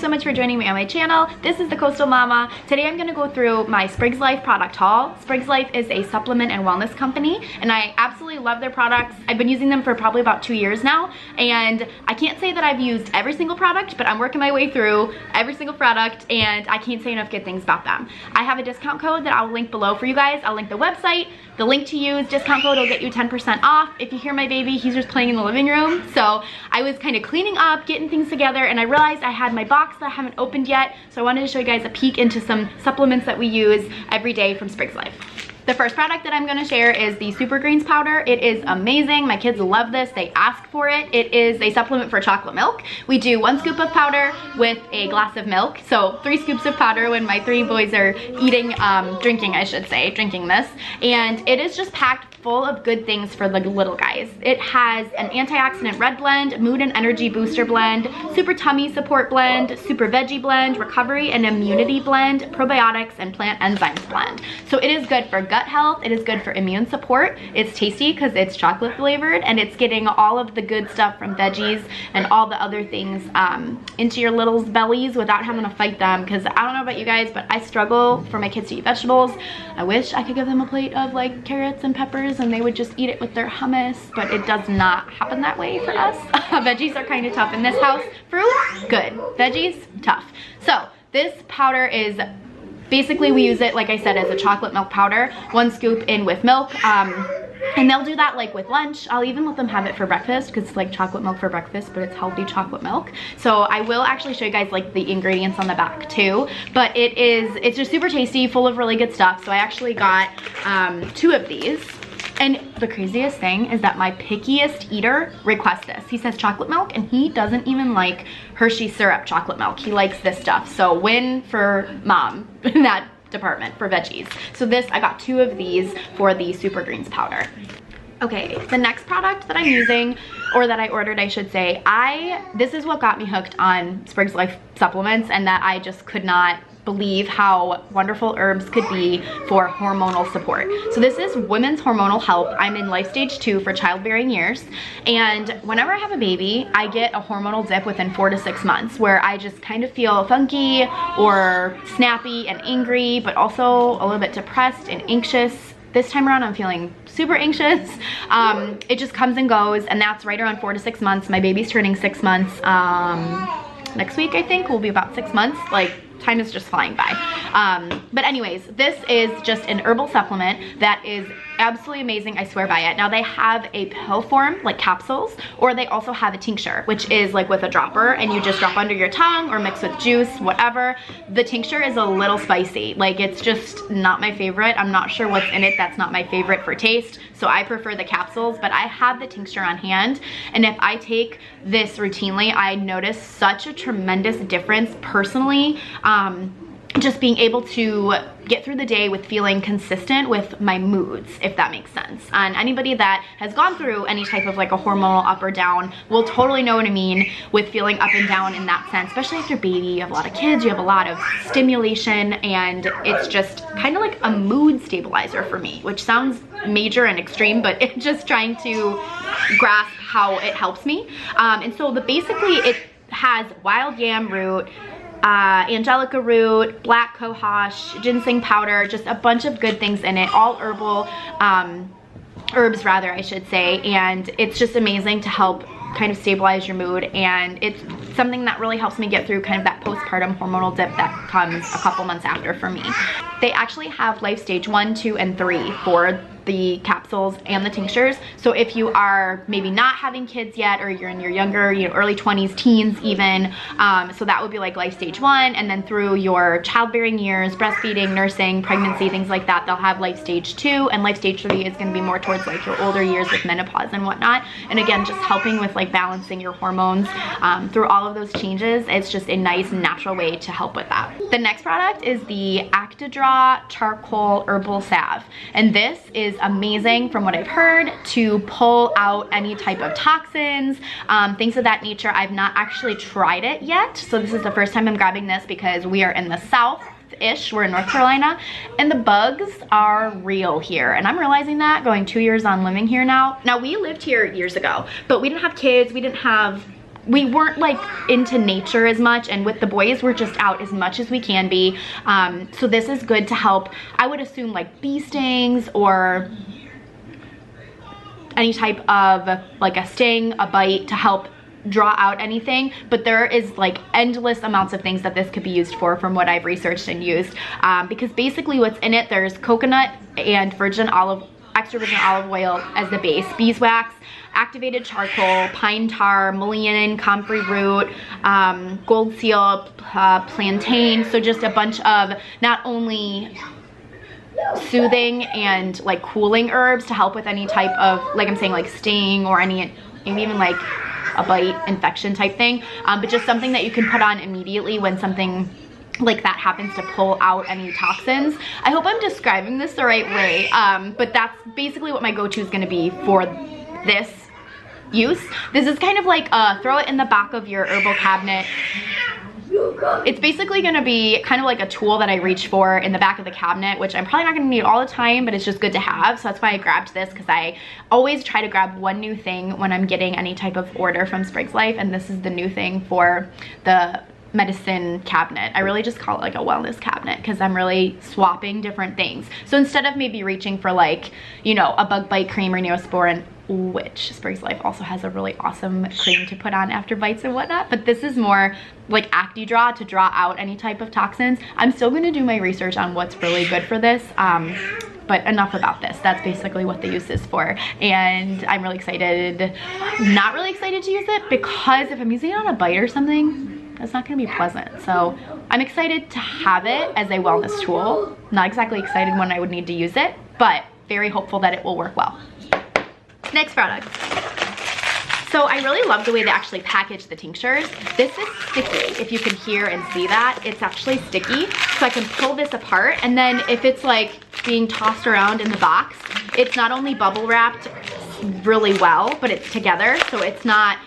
so much for joining me on my channel. This is the Coastal Mama. Today I'm going to go through my Sprigs Life product haul. Sprigs Life is a supplement and wellness company, and I absolutely love their products. I've been using them for probably about 2 years now, and I can't say that I've used every single product, but I'm working my way through every single product, and I can't say enough good things about them. I have a discount code that I'll link below for you guys. I'll link the website, the link to use, discount code will get you 10% off. If you hear my baby, he's just playing in the living room. So I was kind of cleaning up, getting things together, and I realized I had my box that I haven't opened yet. So I wanted to show you guys a peek into some supplements that we use every day from Sprigs Life. The first product that I'm going to share is the Super Greens powder. It is amazing. My kids love this. They ask for it. It is a supplement for chocolate milk. We do 1 scoop of powder with a glass of milk. So 3 scoops of powder when my 3 boys are drinking this. And it is just packed full of good things for the little guys. It has an antioxidant red blend, mood and energy booster blend, super tummy support blend, super veggie blend, recovery and immunity blend, probiotics, and plant enzymes blend. So it is good for gut health. It is good for immune support. It's tasty because it's chocolate flavored, and it's getting all of the good stuff from veggies and all the other things into your littles' bellies without having to fight them. Because I don't know about you guys, but I struggle for my kids to eat vegetables. I wish I could give them a plate of like carrots and peppers and they would just eat it with their hummus, but it does not happen that way for us. Veggies are kind of tough in this house. Fruit, good. Veggies, tough. So this powder is basically, we use it, like I said, as a chocolate milk powder. 1 scoop in with milk. And they'll do that like with lunch. I'll even let them have it for breakfast because it's like chocolate milk for breakfast, but it's healthy chocolate milk. So I will actually show you guys like the ingredients on the back too. But it's just super tasty, full of really good stuff. So I actually got 2 of these. And the craziest thing is that my pickiest eater requests this. He says chocolate milk, and he doesn't even like Hershey syrup chocolate milk. He likes this stuff. So win for mom in that department for veggies. So I got 2 of these for the Super Greens powder. Okay, the next product that I'm using, or that I ordered, I should say, this is what got me hooked on Sprigs Life supplements, and that I just could not believe how wonderful herbs could be for hormonal support. So this is Women's Hormonal Help. I'm in life stage 2 for childbearing years, and whenever I have a baby, I get a hormonal dip within 4 to 6 months where I just kind of feel funky or snappy and angry, but also a little bit depressed and anxious. This time around, I'm feeling super anxious. It just comes and goes, and that's right around 4 to 6 months. My baby's turning 6 months. Next week, I think, will be about 6 months. Like, time is just flying by. But anyways, this is just an herbal supplement that is absolutely amazing. I swear by it. Now they have a pill form, like capsules, or they also have a tincture, which is like with a dropper, and you just drop under your tongue or mix with juice, whatever. The tincture is a little spicy. Like, it's just not my favorite. I'm not sure what's in it that's not my favorite for taste, so I prefer the capsules, but I have the tincture on hand, and if I take this routinely, I notice such a tremendous difference personally. Just being able to get through the day with feeling consistent with my moods, if that makes sense. And anybody that has gone through any type of like a hormonal up or down will totally know what I mean with feeling up and down in that sense, especially after baby. You have a lot of kids, you have a lot of stimulation, and it's just kind of like a mood stabilizer for me, which sounds major and extreme, but it's just trying to grasp how it helps me. And so basically it has wild yam root, angelica root, black cohosh, ginseng powder, just a bunch of good things in it, all herbal, herbs rather, I should say, and it's just amazing to help kind of stabilize your mood, and it's something that really helps me get through kind of that postpartum hormonal dip that comes a couple months after for me. They actually have life stage 1, 2, and 3 for the capsules and the tinctures. So if you are maybe not having kids yet, or you're in your younger, early 20s, teens even, so that would be like life stage 1, and then through your childbearing years, breastfeeding, nursing, pregnancy, things like that, they'll have life stage 2, and life stage 3 is going to be more towards like your older years with menopause and whatnot. And again, just helping with like balancing your hormones through all of those changes. It's just a nice natural way to help with that. The next product is the Actidraw Charcoal Herbal Salve, and this is amazing from what I've heard to pull out any type of toxins, things of that nature. I've not actually tried it yet, so this is the first time I'm grabbing this because we are in the South-ish, we're in North Carolina, and the bugs are real here, and I'm realizing that going 2 years on living here now. Now, we lived here years ago, but we didn't have kids, we didn't have we weren't like into nature as much, and with the boys we're just out as much as we can be. So this is good to help, I would assume, like bee stings or any type of like a sting, a bite, to help draw out anything. But there is like endless amounts of things that this could be used for from what I've researched and used, because basically what's in it, there's coconut and extra virgin olive oil as the base, beeswax, activated charcoal, pine tar, mullein, comfrey root, gold seal, plantain. So just a bunch of not only soothing and like cooling herbs to help with any type of, like I'm saying, like sting or any, maybe even like a bite infection type thing, but just something that you can put on immediately when something like that happens to pull out any toxins. I hope I'm describing this the right way, but that's basically what my go-to is going to be for this use. This is kind of like throw it in the back of your herbal cabinet. It's basically going to be kind of like a tool that I reach for in the back of the cabinet, which I'm probably not going to need all the time, but it's just good to have. So that's why I grabbed this, because I always try to grab one new thing when I'm getting any type of order from Sprigs Life, and this is the new thing for the medicine cabinet. I really just call it like a wellness cabinet, because I'm really swapping different things. So instead of maybe reaching for like, you know, a bug bite cream or Neosporin, which Sprigs Life also has a really awesome cream to put on after bites and whatnot, but this is more like ActiDraw to draw out any type of toxins. I'm still going to do my research on what's really good for this, but enough about this. That's basically what the use is for, and I'm really excited, not really excited to use it, because if I'm using it on a bite or something, that's not going to be pleasant. So I'm excited to have it as a wellness tool. Not exactly excited when I would need to use it, but very hopeful that it will work well. Next product. So I really love the way they actually package the tinctures. This is sticky. If you can hear and see that, it's actually sticky. So I can pull this apart, and then if it's like being tossed around in the box, it's not only bubble wrapped really well, but it's together. So it's not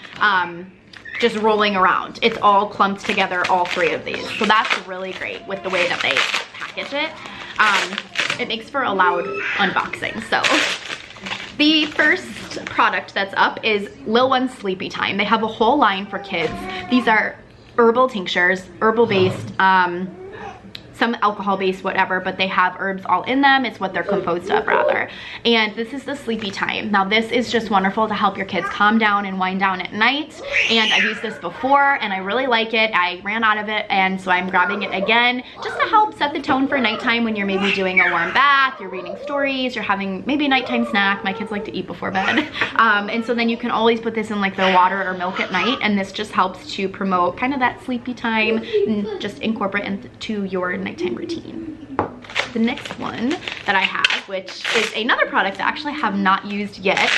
just rolling around. It's all clumped together, all three of these. So that's really great with the way that they package it. It makes for a loud unboxing. So the first product that's up is Lil One Sleepy Time. They have a whole line for kids. These are herbal tinctures, herbal based, some alcohol based, whatever, but they have herbs all in them. It's what they're composed of, rather. And this is the Sleepy Time. Now this is just wonderful to help your kids calm down and wind down at night. And I've used this before and I really like it. I ran out of it, and so I'm grabbing it again just to help set the tone for nighttime when you're maybe doing a warm bath, you're reading stories, you're having maybe a nighttime snack. My kids like to eat before bed. And so then you can always put this in like their water or milk at night, and this just helps to promote kind of that sleepy time and just incorporate into your nighttime routine. The next one that I have, which is another product that I actually have not used yet,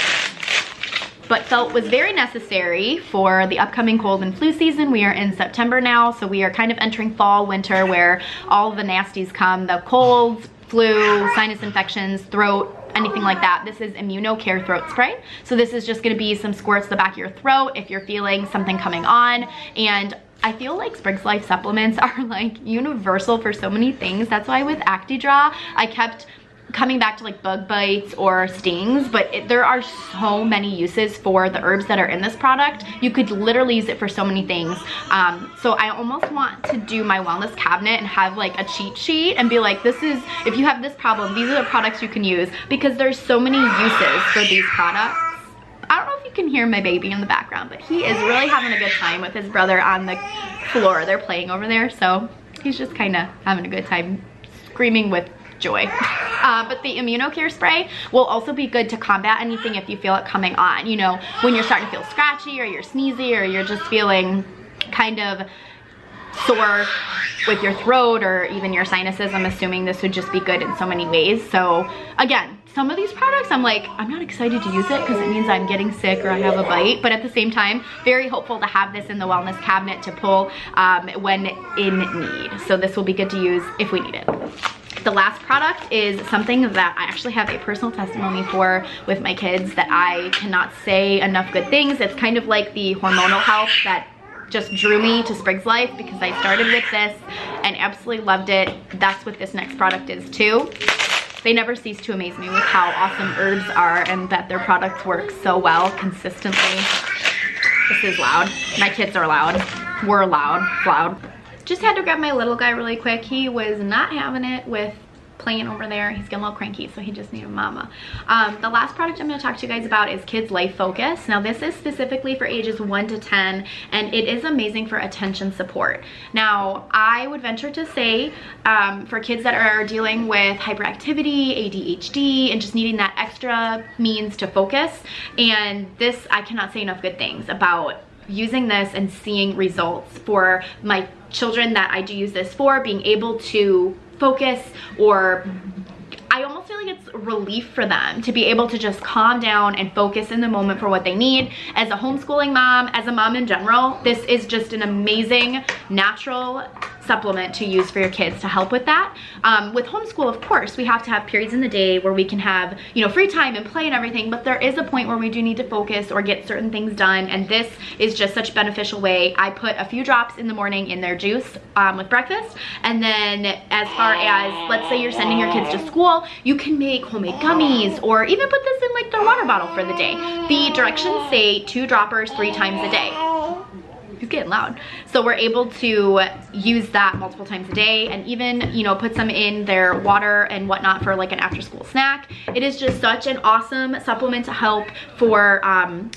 but felt was very necessary for the upcoming cold and flu season. We are in September now, so we are kind of entering fall, winter, where all the nasties come, the colds, flu, sinus infections, throat, anything like that. This is ImmunoCare throat spray. So this is just gonna be some squirts to the back of your throat if you're feeling something coming on. And I feel like Sprigs Life supplements are like universal for so many things. That's why with ActiDraw, I kept coming back to like bug bites or stings, but there are so many uses for the herbs that are in this product. You could literally use it for so many things. So I almost want to do my wellness cabinet and have like a cheat sheet and be like, this is, if you have this problem, these are the products you can use, because there's so many uses for these products. I don't know if you can hear my baby in the background, but he is really having a good time with his brother on the floor. They're playing over there, so he's just kind of having a good time, screaming with joy. But the ImmunoCare spray will also be good to combat anything if you feel it coming on. You know, when you're starting to feel scratchy or you're sneezy or you're just feeling kind of sore with your throat or even your sinuses. I'm assuming this would just be good in so many ways. So again, some of these products I'm like, I'm not excited to use it because it means I'm getting sick or I have a bite, but at the same time, very hopeful to have this in the wellness cabinet to pull when in need. So this will be good to use if we need it. The last product is something that I actually have a personal testimony for with my kids that I cannot say enough good things. It's kind of like the hormonal health that just drew me to Sprigs Life, because I started with this and absolutely loved it. That's what this next product is too. They never cease to amaze me with how awesome herbs are and that their products work so well consistently. This is loud. My kids are loud. We're loud. Just had to grab my little guy really quick. He was not having it with playing over there. He's getting a little cranky, so he just needed mama. The last product I'm going to talk to you guys about is Kids Life Focus. Now this is specifically for ages 1 to 10, and it is amazing for attention support. Now I would venture to say for kids that are dealing with hyperactivity, ADHD, and just needing that extra means to focus, and this, I cannot say enough good things about using this and seeing results for my children that I do use this for, being able to focus, or I almost feel like it's relief for them to be able to just calm down and focus in the moment for what they need. As a homeschooling mom, as a mom in general, this is just an amazing natural supplement to use for your kids to help with that. With homeschool, of course, we have to have periods in the day where we can have, you know, free time and play and everything, but there is a point where we do need to focus or get certain things done, and this is just such a beneficial way. I put a few drops in the morning in their juice with breakfast, and then as far as, let's say you're sending your kids to school, you can make homemade gummies, or even put this in like their water bottle for the day. The directions say 2 droppers 3 times a day. He's getting loud. So we're able to use that multiple times a day, and even, you know, put some in their water and whatnot for like an after school snack. It is just such an awesome supplement to help for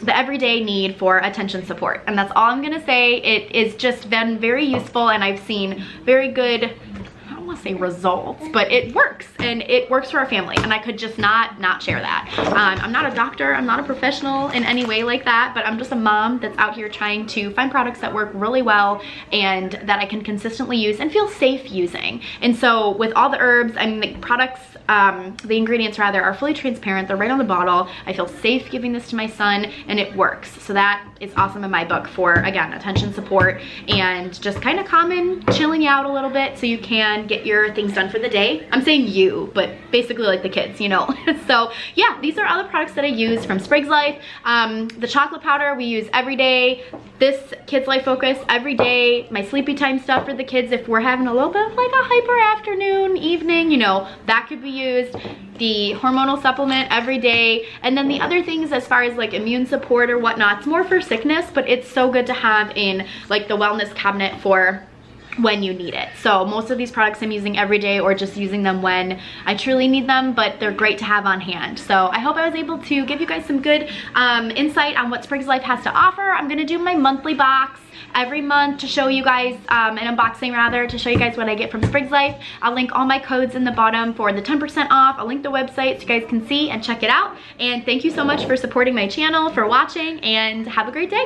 the everyday need for attention support. And that's all I'm gonna say. It is just been very useful, and I've seen very good, I don't want to say results, but it works, and it works for our family, and I could just not share that. I'm not a doctor, I'm not a professional in any way like that, but I'm just a mom that's out here trying to find products that work really well and that I can consistently use and feel safe using. And so with all the herbs, I mean, the products, the ingredients rather, are fully transparent. They're right on the bottle. I feel safe giving this to my son, and it works. So that is awesome in my book for, again, attention support and just kind of calming, chilling you out a little bit so you can get your things done for the day. I'm saying you, but basically like the kids, you know. So yeah, these are all the products that I use from Sprigs Life. The chocolate powder we use every day. This Kids Life Focus every day. My sleepy time stuff for the kids if we're having a little bit of like a hyper afternoon, evening, you know, that could be used. The hormonal supplement every day. And then the other things as far as like immune support or whatnot, it's more for sickness, but it's so good to have in like the wellness cabinet for when you need it. So most of these products I'm using every day, or just using them when I truly need them, but they're great to have on hand. So I hope I was able to give you guys some good insight on what Sprigs Life has to offer. I'm gonna do my monthly box every month to show you guys, an unboxing rather, to show you guys what I get from Sprigs Life. I'll link all my codes in the bottom for the 10% off. I'll link the website so you guys can see and check it out. And thank you so much for supporting my channel, for watching, and have a great day.